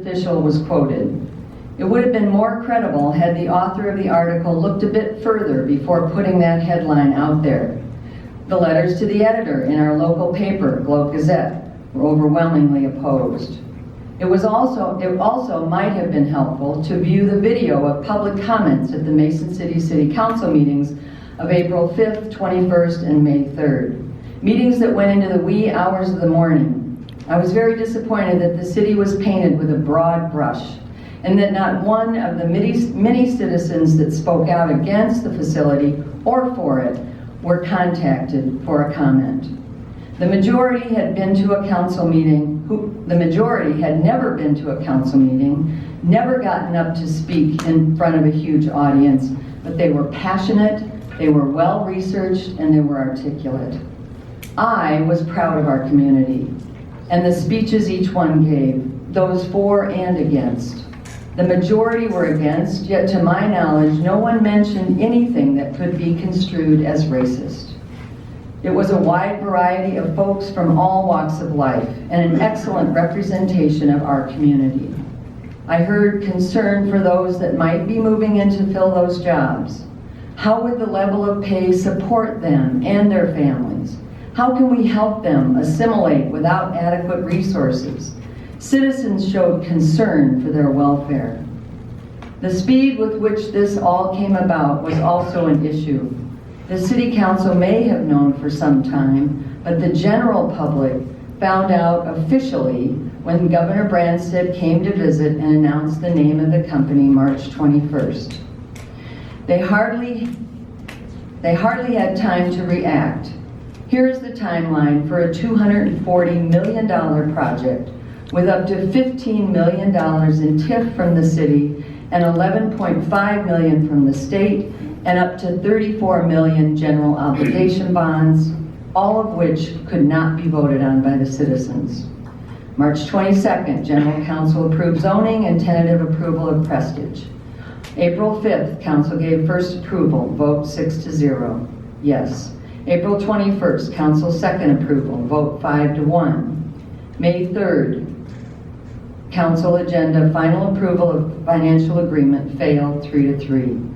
official was quoted. It would have been more credible had the author of the article looked a bit further before putting that headline out there. The letters to the editor in our local paper, Globe Gazette, were overwhelmingly opposed. It also might have been helpful to view the video of public comments at the Mason City City Council meetings of April 5th, 21st, and May 3rd. Meetings that went into the wee hours of the morning. I was very disappointed that the city was painted with a broad brush and that not one of the many citizens that spoke out against the facility or for it were contacted for a comment. The majority had been to a council meeting, the majority had never been to a council meeting, never gotten up to speak in front of a huge audience, but they were passionate, they were well researched, and they were articulate. I was proud of our community and the speeches each one gave, those for and against. The majority were against, yet to my knowledge, no one mentioned anything that could be construed as racist. It was a wide variety of folks from all walks of life and an excellent representation of our community. I heard concern for those that might be moving in to fill those jobs. How would the level of pay support them and their families? How can we help them assimilate without adequate resources? Citizens showed concern for their welfare. The speed with which this all came about was also an issue. The City Council may have known for some time, but the general public found out officially when Governor Branstad came to visit and announced the name of the company March 21st. They hardly had time to react. Here is the timeline for a $240 million project with up to $15 million in TIF from the city and $11.5 million from the state and up to $34 million general obligation bonds, all of which could not be voted on by the citizens. March 22nd, General Council approved zoning and tentative approval of Prestage. April 5th, Council gave first approval, vote 6-0, yes. April 21st, Council second approval, vote 5-1. May 3rd, Council agenda final approval of financial agreement failed 3-3.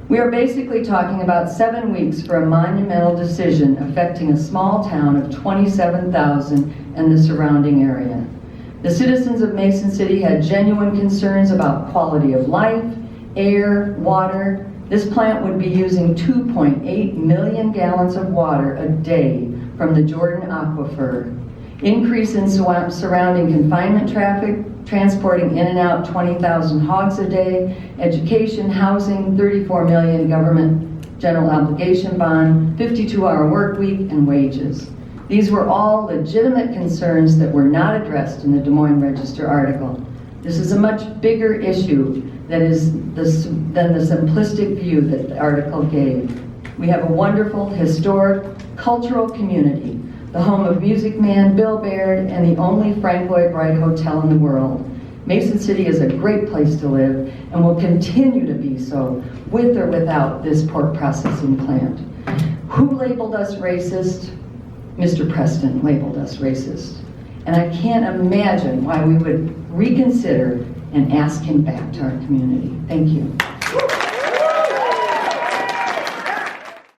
We are basically talking about 7 weeks for a monumental decision affecting a small town of 27,000 and the surrounding area. The citizens of Mason City had genuine concerns about quality of life, air, water. This plant would be using 2.8 million gallons of water a day from the Jordan Aquifer. Increase in surrounding confinement traffic, transporting in and out 20,000 hogs a day, education, housing, 34 million government general obligation bond, 52-hour work week, and wages. These were all legitimate concerns that were not addressed in the Des Moines Register article. This is a much bigger issue than the simplistic view that the article gave. We have a wonderful, historic, cultural community, the home of Music Man, Bill Baird, and the only Frank Lloyd Wright hotel in the world. Mason City is a great place to live and will continue to be so, with or without this pork processing plant. Who labeled us racist? Mr. Preston labeled us racist. And I can't imagine why we would reconsider and ask him back to our community. Thank you.